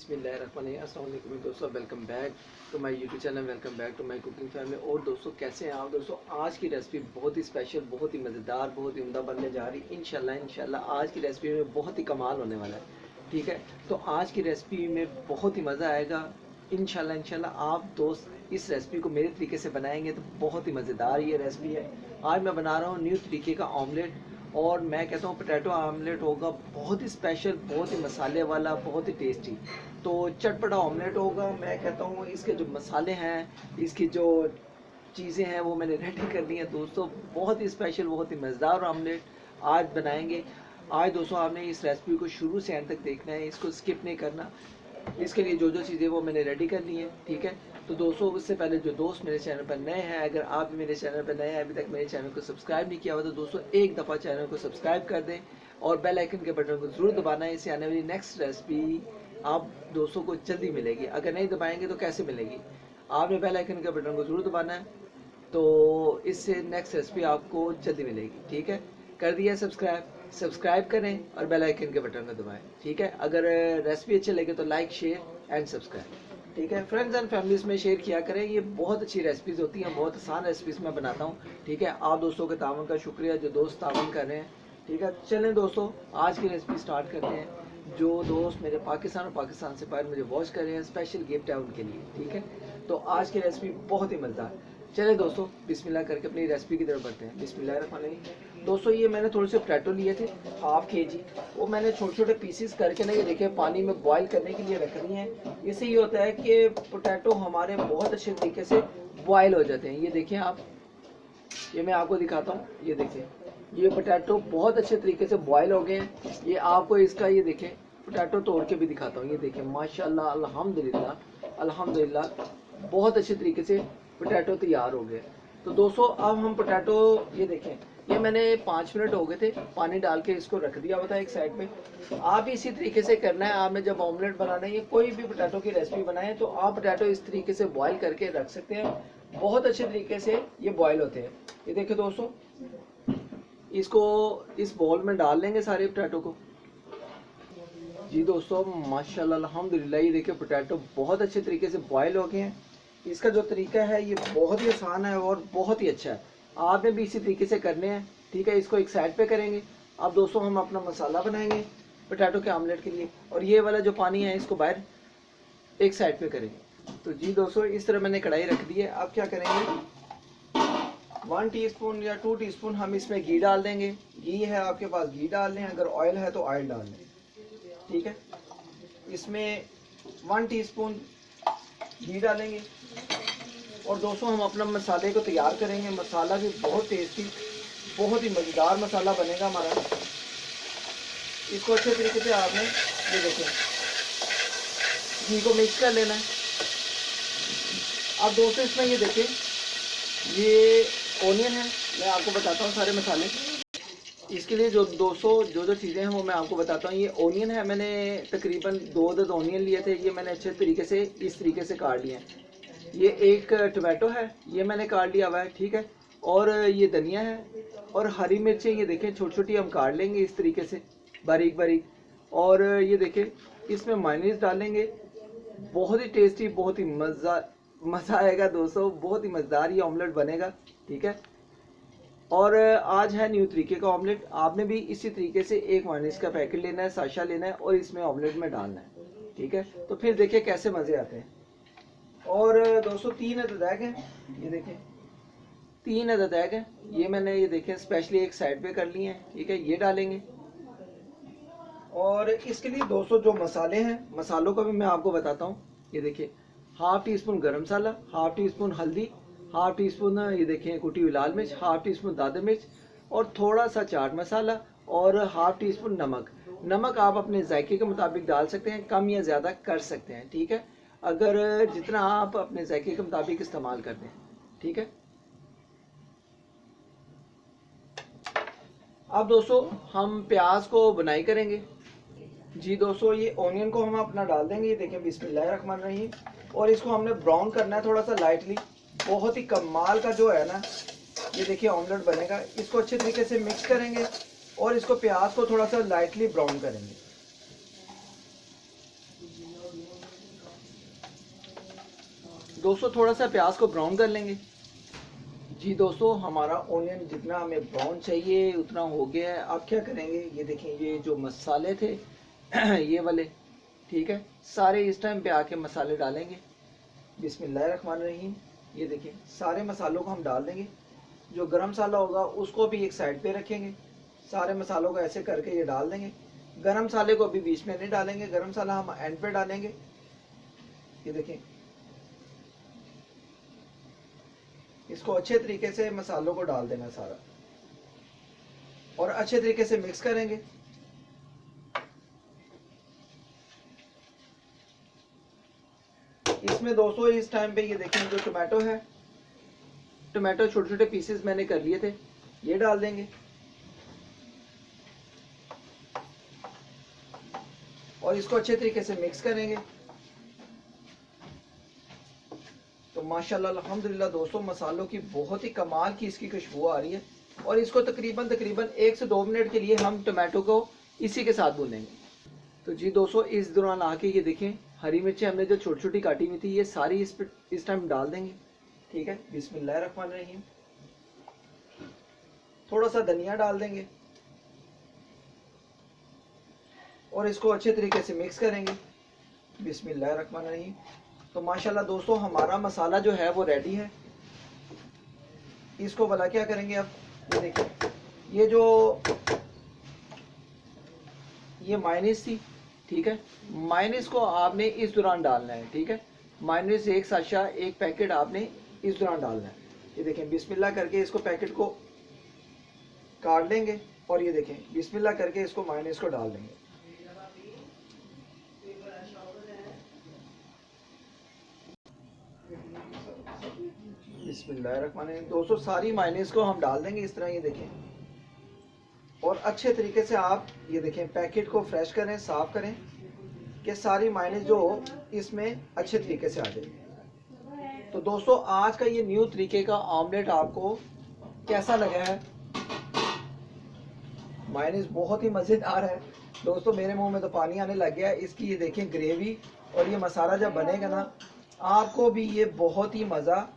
बिस्मिल्लाहिर्रहमानिर्रहीम। अस्सलाम वालेकुम दोस्तों, welcome back to my YouTube channel, welcome back to my cooking family. और दोस्तों कैसे हैं आप दोस्तों? आज की रेसिपी बहुत ही स्पेशल, बहुत ही मज़ेदार, बहुत ही उम्दा बनने जा रही है। इंशाल्लाह आज की रेसिपी में बहुत ही कमाल होने वाला है। ठीक है, तो आज की रेसिपी में बहुत ही मज़ा आएगा। इंशाल्लाह आप दोस्त इस रेसिपी को मेरे तरीके से बनाएंगे तो बहुत ही मज़ेदार ये रेसिपी है। आज मैं बना रहा हूँ न्यू तरीके का ऑमलेट, और मैं कहता हूँ पोटैटो आमलेट होगा बहुत ही स्पेशल, बहुत ही मसाले वाला, बहुत ही टेस्टी। तो चटपटा ऑमलेट होगा। मैं कहता हूँ इसके जो मसाले हैं, इसकी जो चीज़ें हैं वो मैंने रेडी कर ली हैं दोस्तों। बहुत ही स्पेशल, बहुत ही मज़ेदार ऑमलेट आज बनाएंगे। आज दोस्तों आपने इस रेसिपी को शुरू से एंड तक देखना है, इसको स्किप नहीं करना। इसके लिए जो जो चीज़ें वो मैंने रेडी कर ली हैं। ठीक है, तो दोस्तों उससे पहले जो दोस्त मेरे चैनल पर नए हैं, अगर आप भी मेरे चैनल पर नए हैं, अभी तक मेरे चैनल को सब्सक्राइब नहीं किया हुआ, तो दोस्तों एक दफ़ा चैनल को सब्सक्राइब कर दें और बेल आइकन के बटन को ज़रूर दबाना है। इससे आने वाली नेक्स्ट रेसिपी आप दोस्तों को जल्दी मिलेगी। अगर नहीं दबाएंगे तो कैसे मिलेगी? आपने बेल आइकन के बटन को ज़रूर दबाना है, तो इससे नेक्स्ट रेसिपी आपको जल्दी मिलेगी। ठीक है, कर दिया सब्सक्राइब करें और बेल आइकन के बटन को दबाएं। ठीक है, अगर रेसिपी अच्छी लगे तो लाइक, शेयर एंड सब्सक्राइब। ठीक है, फ्रेंड्स एंड फैमिलीज में शेयर किया करें। ये बहुत अच्छी रेसिपीज़ होती हैं, बहुत आसान रेसिपीज़ मैं बनाता हूँ। ठीक है, आप दोस्तों के तावन का शुक्रिया जो दोस्त तावन कर रहे हैं। ठीक है, चलें दोस्तों आज की रेसिपी स्टार्ट करते हैं। जो दोस्त मेरे पाकिस्तान और पाकिस्तान से बाहर मुझे वॉच कर रहे हैं, स्पेशल गिफ्ट है उनके लिए। ठीक है, तो आज की रेसिपी बहुत ही मज़ेदार। चले दोस्तों बिस्मिल्लाह करके अपनी रेसिपी की तरफ बढ़ते हैं। बिस्मिल्लाहिर्रहमानिर्रहीम। दोस्तों ये मैंने थोड़े से पोटैटो लिए थे, हाफ केजी। वो मैंने छोटे छोटे पीसेस करके ना, ये देखिए पानी में बॉईल करने के लिए रख रही हैं। इससे ये होता है कि पोटैटो हमारे बहुत अच्छे तरीके से बॉयल हो जाते हैं। ये देखिए आप, ये मैं आपको दिखाता हूँ। ये देखिए ये पोटैटो बहुत अच्छे तरीके से बॉयल हो गए हैं। ये आपको इसका ये देखिए पोटैटो तोड़ के भी दिखाता हूँ। ये देखिए माशाल्लाह, अल्हम्दुलिल्लाह अल्हम्दुलिल्लाह, बहुत अच्छे तरीके से पोटैटो तैयार हो गए। तो दोस्तों अब हम पोटैटो, ये देखें ये मैंने 5 मिनट हो गए थे पानी डाल के इसको रख दिया हुआ था एक साइड पे। आप इसी तरीके से करना है। आपने जब ऑमलेट बनाना है या कोई भी पोटैटो की रेसिपी बनाए तो आप पोटैटो इस तरीके से बॉयल करके रख सकते हैं। बहुत अच्छे तरीके से ये बॉयल होते हैं। ये देखिए दोस्तों, इसको इस बॉल में डाल लेंगे सारे पोटैटो को। जी दोस्तों माशाल्लाह अल्हम्दुलिल्लाह, ये देखिए पोटैटो बहुत अच्छे तरीके से बॉयल हो गए हैं। इसका जो तरीका है ये बहुत ही आसान है और बहुत ही अच्छा है। आपने भी इसी तरीके से करने हैं। ठीक है, इसको एक साइड पे करेंगे। अब दोस्तों हम अपना मसाला बनाएंगे पोटैटो के आमलेट के लिए, और ये वाला जो पानी है इसको बाहर एक साइड पे करेंगे। तो जी दोस्तों इस तरह मैंने कढ़ाई रख दी है। अब क्या करेंगे, 1 टीस्पून या 2 टीस्पून हम इसमें घी डाल देंगे। घी है आपके पास घी डाल लें, अगर ऑयल है तो ऑयल डाल लें। ठीक है, इसमें 1 टीस्पून घी डालेंगे और दोस्तों हम अपना मसाले को तैयार करेंगे। मसाला भी बहुत टेस्टी, बहुत ही मज़ेदार मसाला बनेगा हमारा। इसको अच्छे तरीके से आपने ये देखें घी को मिक्स कर लेना है। अब दोस्तों इसमें ये देखें ये ओनियन है, मैं आपको बताता हूँ सारे मसाले। इसके लिए जो दोस्तों जो चीज़ें हैं वो मैं आपको बताता हूँ। ये ओनियन है, मैंने तकरीबन 2 अदद ओनियन लिए थे। ये मैंने अच्छे तरीके से इस तरीके से काट लिए हैं। ये एक टमाटो है, ये मैंने काट लिया हुआ है। ठीक है, और ये धनिया है और हरी मिर्चें, ये देखें छोटी छोटी हम काट लेंगे इस तरीके से बारीक बारीक। और ये देखें इसमें मायोनीज डालेंगे। बहुत ही टेस्टी, बहुत ही मज़ा आएगा दोस्तों, बहुत ही मज़ेदार ये ऑमलेट बनेगा। ठीक है, और आज है न्यू तरीके का ऑमलेट। आपने भी इसी तरीके से एक मायोनीज का पैकेट लेना है, साशा लेना है और इसमें ऑमलेट में डालना है। ठीक है, तो फिर देखिए कैसे मज़े आते हैं। और दोस्तों 3 अदद एग हैं, ये देखें 3 अदद एग हैं। ये मैंने ये देखें स्पेशली एक साइड पे कर लिए हैं। ठीक है, ये डालेंगे। और इसके लिए दोस्तों जो मसाले हैं, मसालों का भी मैं आपको बताता हूँ। ये देखिए 1/2 टीस्पून गरम मसाला, 1/2 टीस्पून हल्दी, 1/2 टीस्पून ये देखें कुटी हुई लाल मिर्च, 1/2 टीस्पून दादर मिर्च और थोड़ा सा चाट मसाला और 1/2 टीस्पून नमक। नमक आप अपने जायके के मुताबिक डाल सकते हैं, कम या ज़्यादा कर सकते हैं। ठीक है, अगर जितना आप अपने जायके के मुताबिक इस्तेमाल करते हैं। ठीक है, अब दोस्तों हम प्याज को बुनाई करेंगे। जी दोस्तों ये ओनियन को हम अपना डाल देंगे। ये देखें बिस्मिल्लाहिर्रहमानिर्रहीम, और इसको हमने ब्राउन करना है थोड़ा सा लाइटली। बहुत ही कमाल का जो है ना, ये देखिए ऑमलेट बनेगा। इसको अच्छे तरीके से मिक्स करेंगे और इसको प्याज को थोड़ा सा लाइटली ब्राउन करेंगे। दोस्तों थोड़ा सा प्याज को ब्राउन कर लेंगे। जी दोस्तों, हमारा ऑनियन जितना हमें ब्राउन चाहिए उतना हो गया है। अब क्या करेंगे, ये देखें, ये जो मसाले थे ये वाले, ठीक है, सारे इस टाइम पे आके मसाले डालेंगे। बिस्मिल्लाहिर्रहमानिर्रहीम। ये देखें, सारे मसालों को हम डाल देंगे। जो गरम मसाला होगा उसको भी एक साइड पे रखेंगे। सारे मसालों को ऐसे करके ये डाल देंगे। गरम मसाले को अभी बीच में नहीं डालेंगे, गरम मसाला हम एंड पे डालेंगे। ये देखें, इसको अच्छे तरीके से मसालों को डाल देना सारा और अच्छे तरीके से मिक्स करेंगे। इसमें दोस्तों इस टाइम पे ये देखें, जो टोमेटो है, टोमेटो छोटे छोटे पीसेस मैंने कर लिए थे, ये डाल देंगे और इसको अच्छे तरीके से मिक्स करेंगे। तो माशाल्लाह अल्हम्दुलिल्लाह दोस्तों, मसालों की बहुत ही कमाल की इसकी खुशबू आ रही है। और इसको तकरीबन 1 से 2 मिनट के लिए हम टोमेटो को इसी के साथ भूनेंगे। तो जी दोस्तों, इस दौरान आके ये देखें, हरी मिर्चें हमने जो छोटी छोटी काटी हुई थी ये सारी इस टाइम डाल देंगे। ठीक है, बिस्मिल्लाहिर्रहमानिर्रहीम। थोड़ा सा धनिया डाल देंगे और इसको अच्छे तरीके से मिक्स करेंगे। बिस्मिल्लाहिर्रहमानिर्रहीम। तो माशाल्लाह दोस्तों, हमारा मसाला जो है वो रेडी है। इसको भला क्या करेंगे अब, ये देखिए, ये जो ये मायोनीज थी, ठीक है, मायोनीज को आपने इस दौरान डालना है। ठीक है, मायोनीज एक साशा, एक पैकेट आपने इस दौरान डालना है। ये देखें, बिस्मिल्लाह करके इसको पैकेट को काट लेंगे और ये देखें, बिस्मिल्लाह करके इसको मायोनीज को डाल देंगे। बिस्मिल्लाहिर्रहमानिर्रहीम। दोस्तों सारी मायोनीज को हम डाल देंगे इस तरह, ये देखें, और अच्छे तरीके से आप ये देखें पैकेट को फ्रेश करें, साफ करें कि सारी मायोनीज जो इसमें अच्छे तरीके से आ जाए। तो दोस्तों आज का ये न्यू तरीके का ऑमलेट आपको कैसा लगा है? मायोनीज बहुत ही मज़ेदार है दोस्तों, मेरे मुंह में तो पानी आने लग गया है। इसकी ये देखें ग्रेवी और ये मसाला जब बनेगा ना, आपको भी ये बहुत ही मज़ा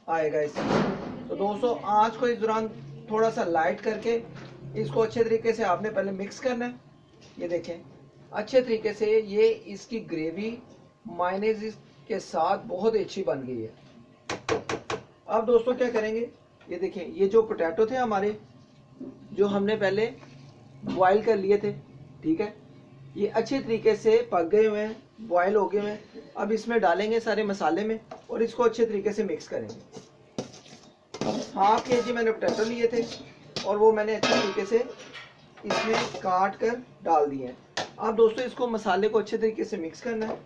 आएगा इसमें। तो दोस्तों आज को इस दौरान थोड़ा सा लाइट करके इसको अच्छे तरीके से आपने पहले मिक्स करना है। ये देखें, अच्छे तरीके से ये इसकी ग्रेवी मायोनीज के साथ बहुत अच्छी बन गई है। अब दोस्तों क्या करेंगे, ये देखें, ये जो पोटैटो थे हमारे, जो हमने पहले बॉयल कर लिए थे, ठीक है, ये अच्छे तरीके से पक गए हुए हैं, बॉयल हो गए हुए हैं। अब इसमें डालेंगे सारे मसाले में और इसको अच्छे तरीके से मिक्स करेंगे। 1/2 kg मैंने पोटैटो लिए थे और वो मैंने अच्छे तरीके से इसमें काट कर डाल दिए हैं। अब दोस्तों इसको मसाले को अच्छे तरीके से मिक्स करना है।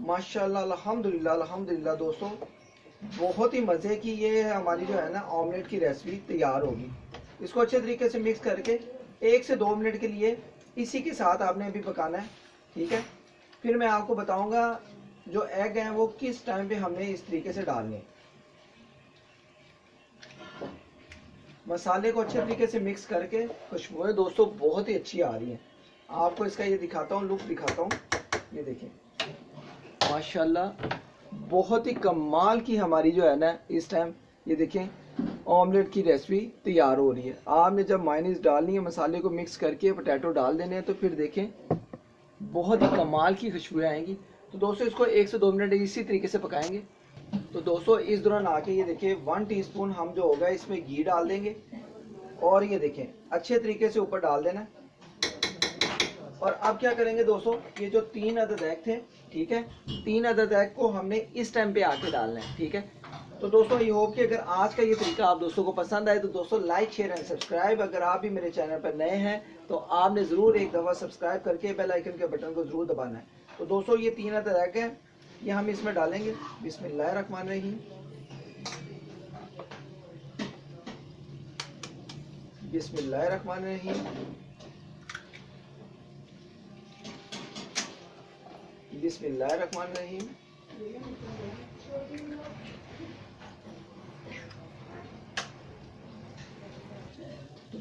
माशाल्लाह अल्हम्दुलिल्लाह अल्हम्दुलिल्लाह दोस्तों, बहुत ही मज़े की ये हमारी जो है ना ऑमलेट की रेसिपी तैयार होगी। इसको अच्छे तरीके से मिक्स करके 1 से 2 मिनट के लिए इसी के साथ आपने अभी पकाना है। ठीक है, फिर मैं आपको बताऊंगा जो एग हैं वो किस टाइम पे हमने इस तरीके से डालने हैं। मसाले को अच्छे तरीके से मिक्स करके खुशबू दोस्तों बहुत ही अच्छी आ रही है। आपको इसका ये दिखाता हूँ, लुक दिखाता हूँ। ये देखिए माशाल्लाह, बहुत ही कमाल की हमारी जो है ना इस टाइम ये देखें ऑमलेट की रेसिपी तैयार हो रही है। आपने जब मायोनीज डालनी है, मसाले को मिक्स करके पोटैटो डाल देने हैं, तो फिर देखें बहुत ही कमाल की खुशबू आएंगी। तो दोस्तों इसको 1 से 2 मिनट इसी तरीके से पकाएंगे। तो दोस्तों इस दौरान आके ये देखिए 1 टीस्पून हम जो होगा इसमें घी डाल देंगे और ये देखें अच्छे तरीके से ऊपर डाल देना। और अब क्या करेंगे दोस्तों, ये जो 3 अदद एग थे, ठीक है, 3 अदद एग को हमने इस टाइम पे आके डालना है। ठीक है, तो दोस्तों ये होप कि अगर आज का ये तरीका आप दोस्तों को पसंद आए तो दोस्तों लाइक शेयर एंड सब्सक्राइब। अगर आप भी मेरे चैनल पर नए हैं तो आपने ज़रूर एक दफ़ा सब्सक्राइब करके बेल आइकन के बटन को ज़रूर दबाना है। तो दोस्तों ये 3 अदद एग हैं, ये हम इसमें डालेंगे। बिस्मिल्लाहिर्रहमानिर्रहीम। बिस्मिल्लाहिर्रहमानिर्रहीम। बिस्मिल्लाहिर्रहमानिर्रहीम।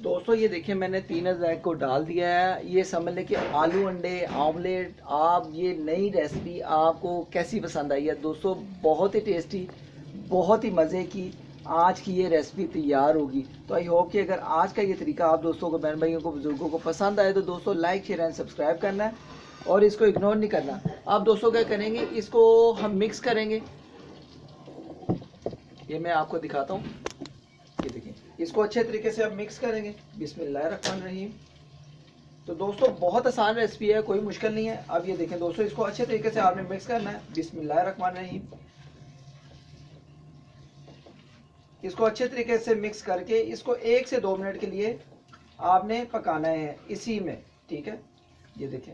दोस्तों ये देखिए मैंने 3 एग को डाल दिया है। ये समझ लें कि आलू अंडे ऑमलेट। आप ये नई रेसिपी आपको कैसी पसंद आई है दोस्तों? बहुत ही टेस्टी, बहुत ही मज़े की आज की ये रेसिपी तैयार होगी। तो आई होप कि अगर आज का ये तरीका आप दोस्तों को, बहन भाइयों को, बुजुर्गों को पसंद आए तो दोस्तों लाइक शेयर एंड सब्सक्राइब करना है और इसको इग्नोर नहीं करना। आप दोस्तों क्या करेंगे, इसको हम मिक्स करेंगे। ये मैं आपको दिखाता हूँ। ये देखिए इसको अच्छे तरीके से अब मिक्स करेंगे। बिस्मिल्लाहिर्रहमानिर्रहीम। तो दोस्तों बहुत आसान रेसिपी है, कोई मुश्किल नहीं है। अब ये देखें दोस्तों, इसको अच्छे तरीके से आपने मिक्स करना है। बिस्मिल्लाहिर्रहमानिर्रहीम। इसको अच्छे तरीके से मिक्स करके इसको 1 से 2 मिनट के लिए आपने पकाना है इसी में, ठीक है। ये देखें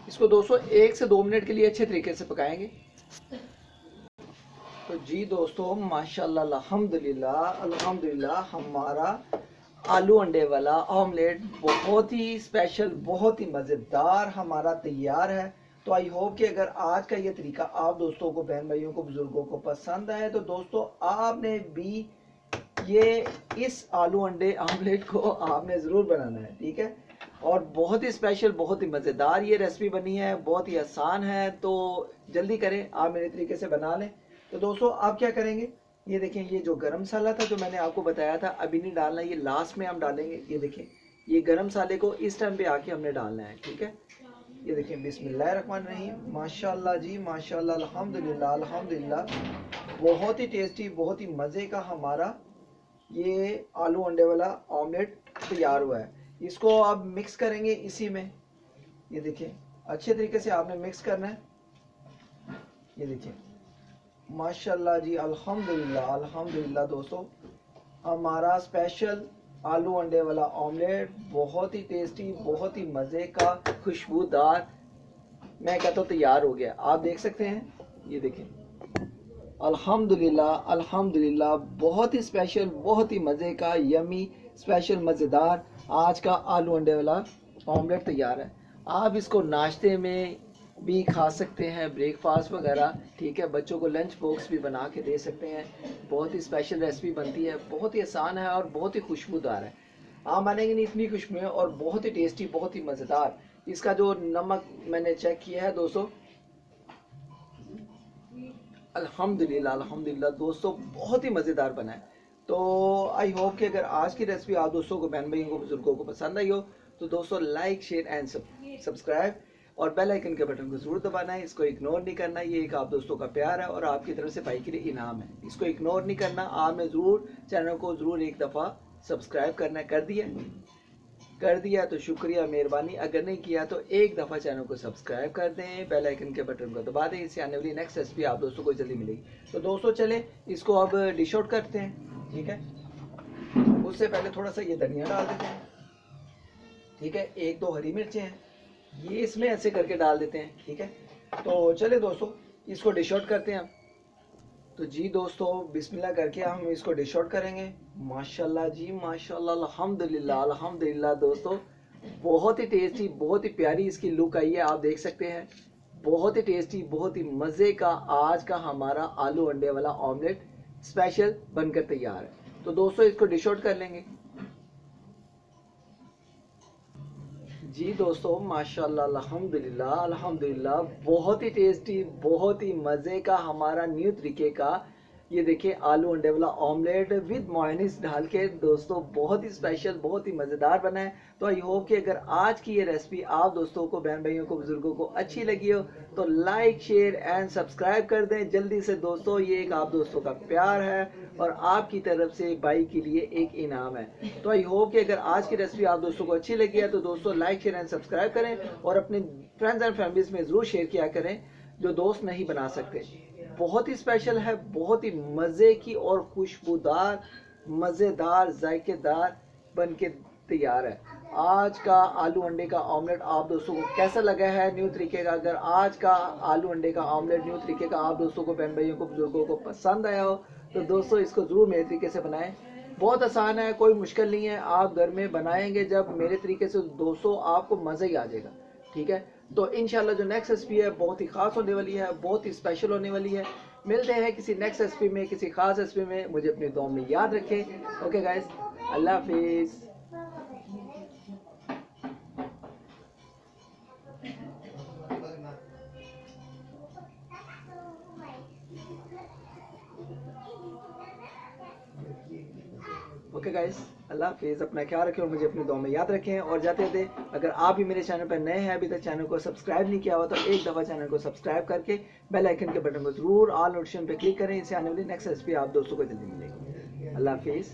इसको दोस्तों 1 से 2 मिनट के लिए अच्छे तरीके से पकाएंगे। तो जी दोस्तों माशाल्लाह अल्हम्दुलिल्लाह अल्हम्दुलिल्लाह हमारा आलू अंडे वाला ऑमलेट बहुत ही स्पेशल, बहुत ही मज़ेदार हमारा तैयार है। तो आई होप कि अगर आज का ये तरीका आप दोस्तों को, बहन भाइयों को, बुजुर्गों को पसंद आए तो दोस्तों आपने भी ये इस आलू अंडे ऑमलेट को आपने ज़रूर बनाना है, ठीक है। और बहुत ही स्पेशल, बहुत ही मज़ेदार ये रेसिपी बनी है, बहुत ही आसान है। तो जल्दी करें, आप मेरे तरीके से बना लें। तो दोस्तों आप क्या करेंगे, ये देखें ये जो गरम मसाला था जो मैंने आपको बताया था अभी नहीं डालना, ये लास्ट में हम डालेंगे। ये देखें ये गरम मसाले को इस टाइम पे आके हमने डालना है, ठीक है। ये देखें बिस्मिल्लाहिर्रहमानिर्रहीम। माशाल्लाह जी माशाल्लाह अल्हम्दुलिल्लाह अल्हम्दुलिल्लाह। बहुत ही टेस्टी, बहुत ही मज़े का हमारा ये आलू अंडे वाला ऑमलेट तैयार हुआ है। इसको अब मिक्स करेंगे इसी में। ये देखें अच्छे तरीके से आपने मिक्स करना है। ये देखिए माशाल्लाह जी अल्हम्दुलिल्लाह अल्हम्दुलिल्लाह। दोस्तों हमारा स्पेशल आलू अंडे वाला ऑमलेट बहुत ही टेस्टी, बहुत ही मज़े का, खुशबूदार, मैं कहता हूँ तैयार हो गया। आप देख सकते हैं, ये देखें अल्हम्दुलिल्लाह अल्हम्दुलिल्लाह। बहुत ही स्पेशल, बहुत ही मज़े का, यमी, स्पेशल, मज़ेदार आज का आलू अंडे वाला ऑमलेट तैयार है। आप इसको नाश्ते में भी खा सकते हैं, ब्रेकफास्ट वगैरह, ठीक है। बच्चों को लंच बॉक्स भी बना के दे सकते हैं। बहुत ही स्पेशल रेसिपी बनती है, बहुत ही आसान है और बहुत ही खुशबूदार है। आप मानेंगे नहीं इतनी खुशबू है और बहुत ही टेस्टी, बहुत ही मज़ेदार। इसका जो नमक मैंने चेक किया है दोस्तों, अल्हम्दुलिल्लाह अल्हम्दुलिल्लाह दोस्तों बहुत ही मज़ेदार बना है। तो आई होप कि अगर आज की रेसिपी आप दोस्तों को, बहन भाइयों को, बुजुर्गों को पसंद आई हो तो दोस्तों लाइक शेयर एंड सब्सक्राइब और बेल आइकन के बटन को ज़रूर दबाना है। इसको इग्नोर नहीं करना, ये एक आप दोस्तों का प्यार है और आपकी तरफ से भाई के लिए इनाम है। इसको इग्नोर नहीं करना, आपने ज़रूर चैनल को ज़रूर एक दफ़ा सब्सक्राइब करना है। कर दिया तो शुक्रिया, मेहरबानी। अगर नहीं किया तो एक दफ़ा चैनल को सब्सक्राइब कर दें, बेल आइकन के बटन को दबा दें। इससे आने वाली नेक्स्ट रेसिपी आप दोस्तों को जल्दी मिलेगी। तो दोस्तों चले इसको अब डिश आउट करते हैं, ठीक है। उससे पहले थोड़ा सा ये धनिया डाल देते हैं, ठीक है। 1-2 हरी मिर्चें हैं, ये इसमें ऐसे करके डाल देते हैं, ठीक है। तो चले दोस्तों इसको डिश आउट करते हैं। तो जी दोस्तों बिस्मिल्लाह करके हम इसको डिश आउट करेंगे। माशाल्लाह जी माशाल्लाह अल्हम्दुलिल्लाह अल्हम्दुलिल्लाह। दोस्तों बहुत ही टेस्टी, बहुत ही प्यारी इसकी लुक आई है, आप देख सकते हैं। बहुत ही टेस्टी, बहुत ही मज़े का आज का हमारा आलू अंडे वाला ऑमलेट स्पेशल बनकर तैयार है। तो दोस्तों इसको डिश आउट कर लेंगे। जी दोस्तों माशाल्लाह अल्हम्दुलिल्लाह अल्हम्दुलिल्लाह। बहुत ही टेस्टी, बहुत ही मज़े का हमारा न्यू तरीके का ये देखिए आलू अंडे वाला ऑमलेट विद मायोनीज डाल के दोस्तों बहुत ही स्पेशल, बहुत ही मज़ेदार बना है। तो आई होप कि अगर आज की ये रेसिपी आप दोस्तों को, बहन भाइयों को, बुजुर्गों को अच्छी लगी हो तो लाइक शेयर एंड सब्सक्राइब कर दें जल्दी से दोस्तों। ये एक आप दोस्तों का प्यार है और आपकी तरफ से भाई के लिए एक इनाम है। तो आई होप कि अगर आज की रेसिपी आप दोस्तों को अच्छी लगी है तो दोस्तों लाइक शेयर एंड सब्सक्राइब करें और अपने फ्रेंड्स एंड फैमिलीज में ज़रूर शेयर किया करें जो दोस्त नहीं बना सकते। बहुत ही स्पेशल है, बहुत ही मज़े की और खुशबूदार, मज़ेदार, जायकेदार बन के तैयार है आज का आलू अंडे का ऑमलेट। आप दोस्तों को कैसा लगा है न्यू तरीके का? अगर आज का आलू अंडे का ऑमलेट न्यू तरीके का आप दोस्तों को, बहन भाइयों को, बुजुर्गों को पसंद आया हो तो दोस्तों इसको ज़रूर मेरे तरीके से बनाएं। बहुत आसान है, कोई मुश्किल नहीं है। आप घर में बनाएंगे जब मेरे तरीके से दोस्तों आपको मज़ा ही आ जाएगा, ठीक है। तो इंशाल्लाह जो नेक्स्ट रेसिपी है बहुत ही ख़ास होने वाली है, बहुत ही स्पेशल होने वाली है। मिलते हैं किसी नेक्स्ट रेसिपी में, किसी खास रेसिपी में। मुझे अपनी दुआ में याद रखें। ओके गाइस, अल्लाह हाफिज़। ओके गाइस, अल्लाह हाफिज़। अपना ख्याल रखें और मुझे अपनी दुआ में याद रखें। और जाते जाते अगर आप भी मेरे चैनल पर नए हैं, अभी तक चैनल को सब्सक्राइब नहीं किया हुआ, तो एक दफ़ा चैनल को सब्सक्राइब करके बेल आइकन के बटन को जरूर ऑल नोटिफिकेशन पे क्लिक करें। इससे आने वाली नेक्स्ट रेसिपी आप दोस्तों को जल्दी मिलेगी। अल्लाह हाफिज़।